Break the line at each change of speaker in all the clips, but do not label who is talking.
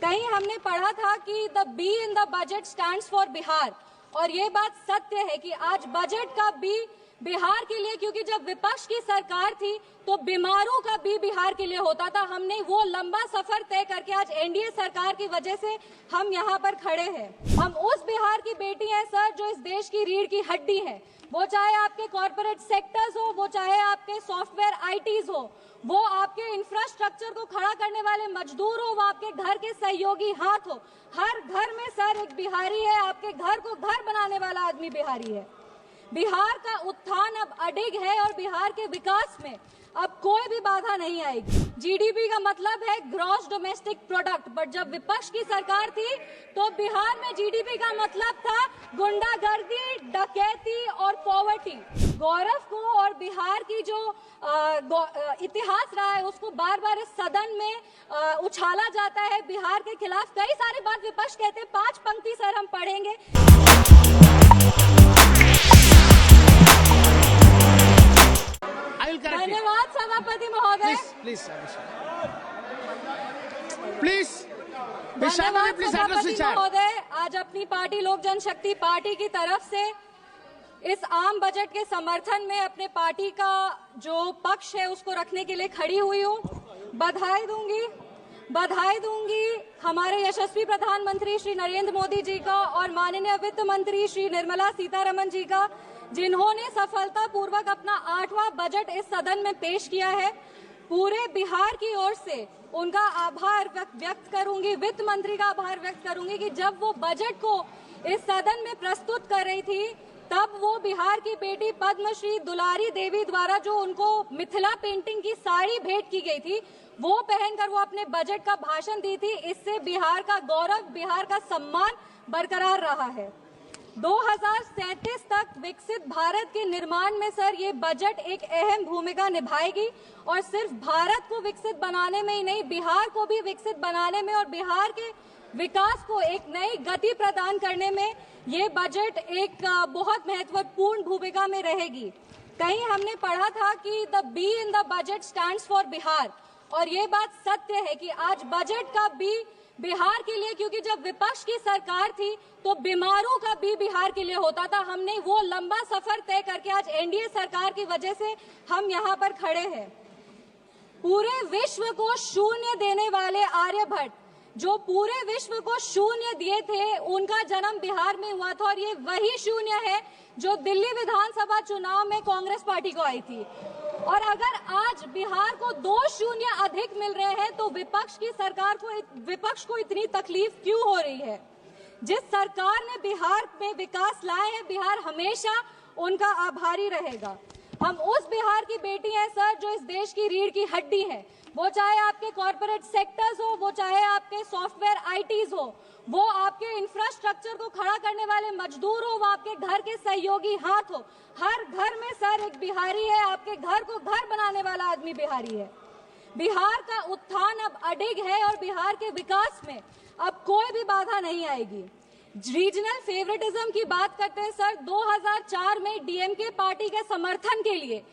कहीं हमने पढ़ा था कि the be in the budget stands for Bihar, और ये बात सत्य है कि आज बजट का बी बिहार के लिए, क्योंकि जब विपक्ष की सरकार थी तो बीमारों का बी बिहार के लिए होता था। हमने वो लंबा सफर तय करके आज एनडीए सरकार की वजह से हम यहाँ पर खड़े हैं। हम उस बिहार की बेटी हैं सर जो इस देश की रीढ़ की हड्डी है, वो चाहे आपके कॉर्पोरेट सेक्टर्स हो, वो चाहे आपके सॉफ्टवेयर आईटीज हो, वो आपके इंफ्रास्ट्रक्चर को खड़ा करने वाले मजदूर हो, वो आपके घर के सहयोगी हाथ हो। हर घर में सर एक बिहारी है, आपके घर को घर बनाने वाला आदमी बिहारी है। बिहार का उत्थान अब अडिग है और बिहार के विकास में अब कोई भी बाधा नहीं आएगी। जीडीपी का मतलब है ग्रॉस डोमेस्टिक प्रोडक्ट, बट जब विपक्ष की सरकार थी तो बिहार में जीडीपी का मतलब था गुंडागर्दी, डकैती और पॉवर्टी। गौरव को और बिहार की जो इतिहास रहा है उसको बार बार इस सदन में उछाला जाता है बिहार के खिलाफ। कई सारी बात विपक्ष कहते हैं, 5 पंक्ति सर हम पढ़ेंगे। धन्यवाद सभापति महोदय।
प्लीज
सभापति महोदय, आज अपनी पार्टी लोक जनशक्ति पार्टी की तरफ से इस आम बजट के समर्थन में अपने पार्टी का जो पक्ष है उसको रखने के लिए खड़ी हुई हूँ। बधाई दूंगी हमारे यशस्वी प्रधानमंत्री श्री नरेंद्र मोदी जी का और माननीय वित्त मंत्री श्री निर्मला सीतारमण जी का, जिन्होंने सफलतापूर्वक अपना 8वां बजट इस सदन में पेश किया है। पूरे बिहार की ओर से उनका आभार व्यक्त करूंगी, वित्त मंत्री का आभार व्यक्त करूंगी कि जब वो बजट को इस सदन में प्रस्तुत कर रही थी तब वो बिहार की बेटी पद्मश्री दुलारी देवी द्वारा जो उनको मिथिला पेंटिंग की साड़ी भेंट की गई थी वो पहनकर वो अपने बजट का भाषण दी थी। इससे बिहार का गौरव, बिहार का सम्मान बरकरार रहा है। 2037 तक विकसित भारत के निर्माण में सर ये बजट एक अहम भूमिका निभाएगी और सिर्फ भारत को विकसित बनाने में ही नहीं, बिहार को भी विकसित बनाने में और बिहार के विकास को एक नई गति प्रदान करने में ये बजट एक बहुत महत्वपूर्ण भूमिका में रहेगी। कहीं हमने पढ़ा था कि the be in the budget stands for Bihar, और ये बात सत्य है कि आज बजट का बी बिहार के लिए, क्योंकि जब विपक्ष की सरकार थी तो बीमारों का बी बिहार के लिए होता था। हमने वो लंबा सफर तय करके आज एनडीए सरकार की वजह से हम यहाँ पर खड़े हैं। पूरे विश्व को शून्य देने वाले आर्यभट्ट, जो पूरे विश्व को शून्य दिए थे, उनका जन्म बिहार में हुआ था और ये वही शून्य है जो दिल्ली विधानसभा चुनाव में कांग्रेस पार्टी को आई थी। और अगर आज बिहार को 2 शून्य अधिक मिल रहे हैं तो विपक्ष को इतनी तकलीफ क्यों हो रही है? जिस सरकार ने बिहार में विकास लाए हैं, बिहार हमेशा उनका आभारी रहेगा। हम उस बिहार की बेटी हैं सर जो इस देश की रीढ़ की हड्डी है, वो चाहे आपके कॉर्पोरेट सेक्टर्स हो, वो चाहे आपके सॉफ्टवेयर आईटीज हो, वो आपके इंफ्रास्ट्रक्चर को खड़ा करने वाले मजदूर हो, वो आपके घर के सहयोगी हाथ हो। हर घर में सर एक बिहारी है, आपके घर को घर बनाने वाला आदमी बिहारी है। बिहार का उत्थान अब अडिग है और बिहार के विकास में अब कोई भी बाधा नहीं आएगी। रीजनल फेवरेटिज्म की बात करते हैं सर, 2004 में डीएमके पार्टी के समर्थन के लिए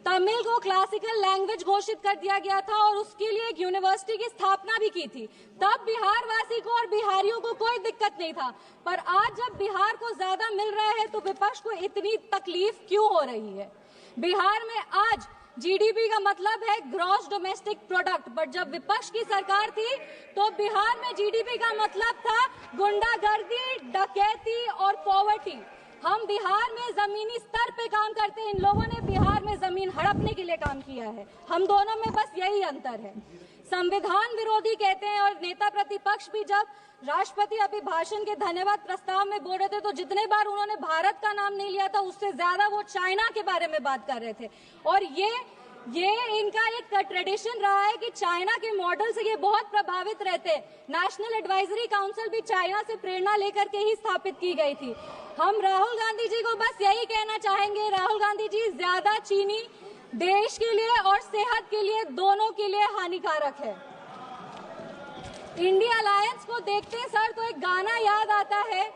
तमिल को क्लासिकल लैंग्वेज घोषित कर दिया गया था और उसके लिए एक यूनिवर्सिटी की स्थापना भी की थी। तब बिहार वासी को और बिहारियों को कोई दिक्कत नहीं था, पर आज जब बिहार को ज्यादा मिल रहा है तो विपक्ष को इतनी तकलीफ क्यों हो रही है? बिहार में आज जीडीपी का मतलब है ग्रॉस डोमेस्टिक प्रोडक्ट, बट जब विपक्ष की सरकार थी तो बिहार में जीडीपी का मतलब था गुंडागर्दी, डकैती और पॉवर्टी। हम बिहार में जमीनी स्तर पे काम करते हैं, इन लोगों ने बिहार में जमीन हड़पने के लिए काम किया है। हम दोनों में बस यही अंतर है। संविधान विरोधी कहते हैं और नेता प्रतिपक्ष भी जब राष्ट्रपति अभिभाषण के धन्यवाद प्रस्ताव में बोल रहे थे तो जितने बार उन्होंने भारत का नाम नहीं लिया था उससे ज्यादा वो चाइना के बारे में बात कर रहे थे। और ये इनका एक ट्रेडिशन रहा है कि चाइना के मॉडल से ये बहुत प्रभावित रहते। नेशनल एडवाइजरी काउंसिल भी चाइना से प्रेरणा लेकर के ही स्थापित की गई थी। हम राहुल गांधी जी को बस यही कहना चाहेंगे, राहुल गांधी जी, ज्यादा चीनी देश के लिए और सेहत के लिए, दोनों के लिए हानिकारक है। इंडिया अलायंस को देखते हैं सर तो एक गाना याद आता है,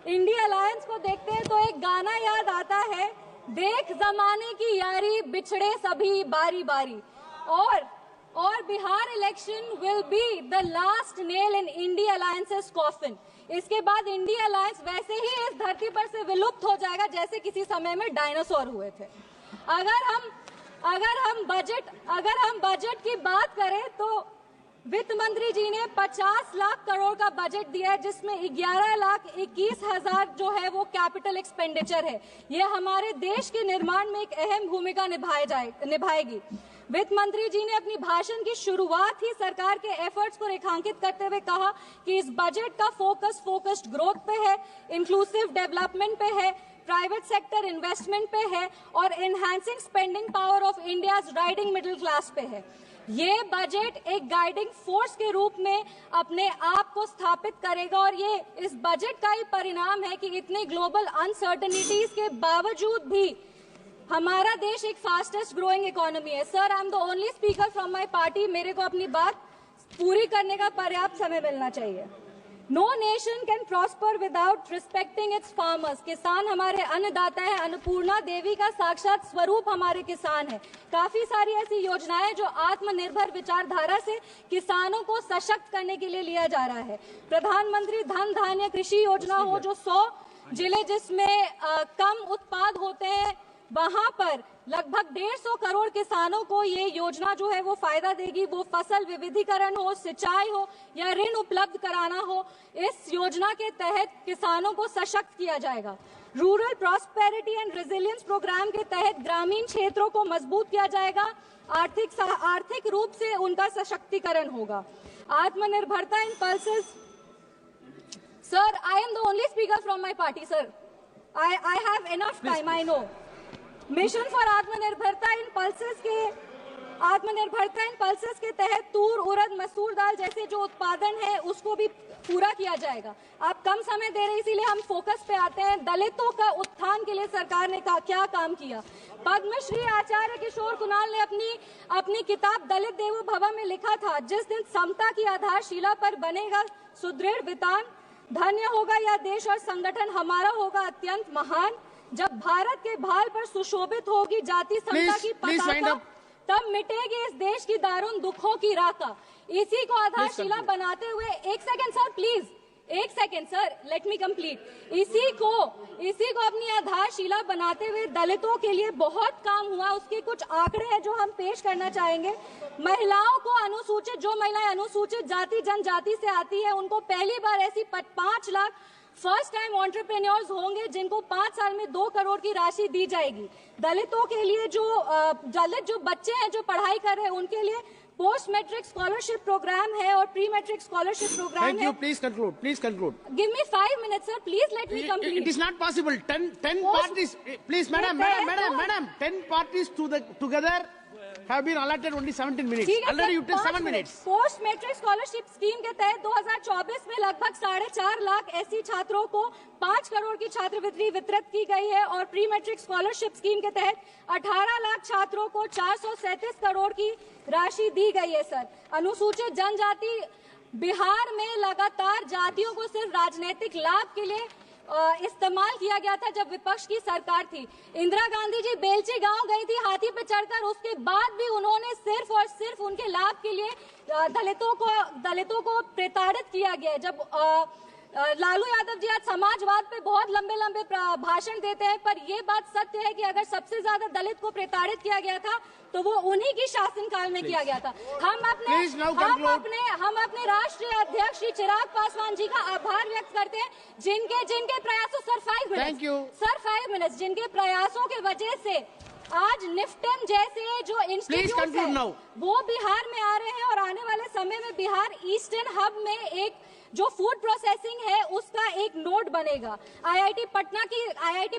इंडिया अलायंस को देखते हैं तो एक गाना याद आता है, देख जमाने की यारी बिछड़े सभी बारी बारी। और और Bihar election will be the last nail in India alliances coffin. इसके बाद इंडिया अलायंस वैसे ही इस धरती पर से विलुप्त हो जाएगा जैसे किसी समय में डायनासोर हुए थे। अगर हम बजट की बात करें तो वित्त मंत्री जी ने 50 लाख करोड़ का बजट दिया है, जिसमें 11,21,000 जो है वो कैपिटल एक्सपेंडिचर है। ये हमारे देश के निर्माण में एक अहम भूमिका निभाएगी। वित्त मंत्री जी ने अपनी भाषण की शुरुआत ही सरकार के एफर्ट्स को रेखांकित करते हुए कहा कि इस बजट का फोकस्ड ग्रोथ पे है, इंक्लूसिव डेवलपमेंट पे है, प्राइवेट सेक्टर इन्वेस्टमेंट पे है और enhancing spending power of India's riding middle class पे है। ये बजट एक गाइडिंग फोर्स के रूप में अपने आप को स्थापित करेगा और ये इस बजट का ही परिणाम है कि इतने ग्लोबल अनसर्टेनिटीज के बावजूद भी हमारा देश एक फास्टेस्ट ग्रोइंग इकोनॉमी है। Sir, I am the only speaker from my party. मेरे को अपनी बात पूरी करने का पर्याप्त समय मिलना चाहिए। No nation can prosper without respecting its farmers. किसान हमारे अन्नदाता है। अन्नपूर्णा देवी का साक्षात स्वरूप हमारे किसान है। काफी सारी ऐसी योजनाएं जो आत्मनिर्भर विचारधारा से किसानों को सशक्त करने के लिए लिया जा रहा है। प्रधानमंत्री धन धान्य कृषि योजना हो, जो 100 जिले जिसमें कम उत्पाद होते हैं वहां पर लगभग 150 करोड़ किसानों को ये योजना जो है वो फायदा देगी। वो फसल विविधीकरण हो, सिंचाई हो या ऋण उपलब्ध कराना हो, इस योजना के तहत किसानों को सशक्त किया जाएगा। Rural prosperity and resilience programme के तहत ग्रामीण क्षेत्रों को मजबूत किया जाएगा। आर्थिक रूप से उनका सशक्तिकरण होगा। आत्मनिर्भरता in pulses. Sir, I am the only speaker from my party. Sir, I have enough time, I know. Mission for आत्मनिर्भरता इन पल्सेस के तहत तूर, उड़द, मसूर दाल जैसे जो उत्पादन है उसको भी पूरा किया जाएगा। आप कम समय दे रहे हैं इसीलिए हम फोकस पे आते हैं। दलितों का उत्थान के लिए सरकार ने क्या काम किया। पद्मश्री आचार्य किशोर कुणाल ने अपनी किताब दलित देवो भव में लिखा था, जिस दिन समता की आधारशिला पर बनेगा सुदृढ़ वितान, धन्य होगा यह देश और संगठन हमारा होगा अत्यंत महान। जब भारत के भाल पर सुशोभित होगी जाति समता की पताका, तब मिटेगी इस देश की दारुण दुखों की राका। इसी को आधारशिला बनाते हुए एक second sir, let me complete. इसी को अपनी आधारशिला बनाते हुए दलितों के लिए बहुत काम हुआ। उसके कुछ आंकड़े हैं जो हम पेश करना चाहेंगे। महिलाओं को जो महिलाएं अनुसूचित जाति जनजाति से आती है उनको पहली बार ऐसी 5 लाख फर्स्ट टाइम एंटरप्रेन्योर्स होंगे जिनको 5 साल में 2 करोड़ की राशि दी जाएगी। दलितों के लिए जो बच्चे हैं जो पढ़ाई कर रहे हैं उनके लिए पोस्ट मैट्रिक स्कॉलरशिप प्रोग्राम है और प्री मैट्रिक स्कॉलरशिप प्रोग्राम है।
Thank you. Please conclude.
Give me 5 minutes, sir. Please let me complete.
It is not possible. 10 parties. Please, madam. 10 parties together have been allotted only 17 minutes. Already you took 7 minutes.
Post matric scholarship scheme के तहत 2024 में लगभग 4.5 लाख ऐसी छात्रों को 5 करोड़ की छात्रवृत्ति वितरित की गई है और प्री मैट्रिक स्कॉलरशिप स्कीम के तहत 18 लाख छात्रों को 437 करोड़ की राशि दी गई है। सर, अनुसूचित जनजाति बिहार में लगातार जातियों को सिर्फ राजनीतिक लाभ के लिए इस्तेमाल किया गया था जब विपक्ष की सरकार थी। इंदिरा गांधी जी बेलची गांव गई थी हाथी पे चढ़कर, उसके बाद भी उन्होंने सिर्फ और सिर्फ उनके लाभ के लिए दलितों को प्रताड़ित किया गया। जब लालू यादव जी आज समाजवाद पे बहुत लंबे भाषण देते हैं, पर ये बात सत्य है कि अगर सबसे ज्यादा दलित को प्रताड़ित किया गया था तो वो उन्हीं की शासनकाल में किया गया था। हम अपने राष्ट्रीय अध्यक्ष श्री चिराग पासवान जी का आभार व्यक्त करते हैं जिनके प्रयासों सर 5 मिनट्स जिनके प्रयासों के वजह से आज निफ्टन जैसे जो इंस्टीट्यूट है वो बिहार में आ रहे हैं और आने वाले समय में बिहार ईस्टर्न हब में एक जो फूड प्रोसेसिंग है उसका एक नोड बनेगा। आईआईटी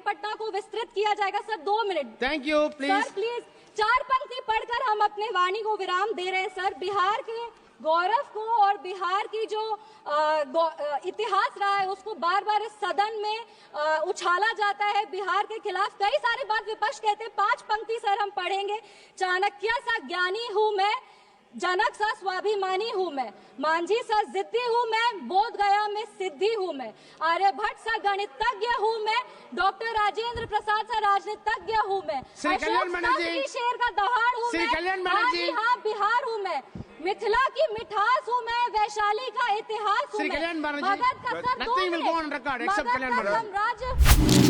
पटना को विस्तृत किया जाएगा। Sir 2 minute.
Thank you.
Sir please 4 पंक्ति पढ़कर हम अपने वाणी को विराम दे रहे हैं। सर, बिहार के गौरव को और बिहार की जो इतिहास रहा है उसको बार बार इस सदन में उछाला जाता है। बिहार के खिलाफ कई सारी बात विपक्ष कहते हैं। 5 पंक्ति सर हम पढ़ेंगे। चाणक्य सा ज्ञानी हूँ मैं, जनक सा स्वाभिमानी हूँ मैं, मांझी सा जिद्दी हूँ मैं, बोध गया में सिद्धि हूँ मैं, आर्यभट्ट सा गणितज्ञ हूँ मैं, डॉक्टर राजेंद्र प्रसाद सा राजनीतिज्ञ हूँ मैं,
श्री कल्याण बनर्जी,
की शेर का दहाड़ हूँ
श्री
मैं,
कल्याण बनर्जी,
हाँ बिहार हूँ मैं, मिथिला की मिठास हूँ मैं, वैशाली का इतिहास हूँ
श्री
मैं,
कल्याण बनर्जी,
मगध का sir
nothing will go on record except
Magadh
Kalyan
का
बनर्जी।
साम्राज्य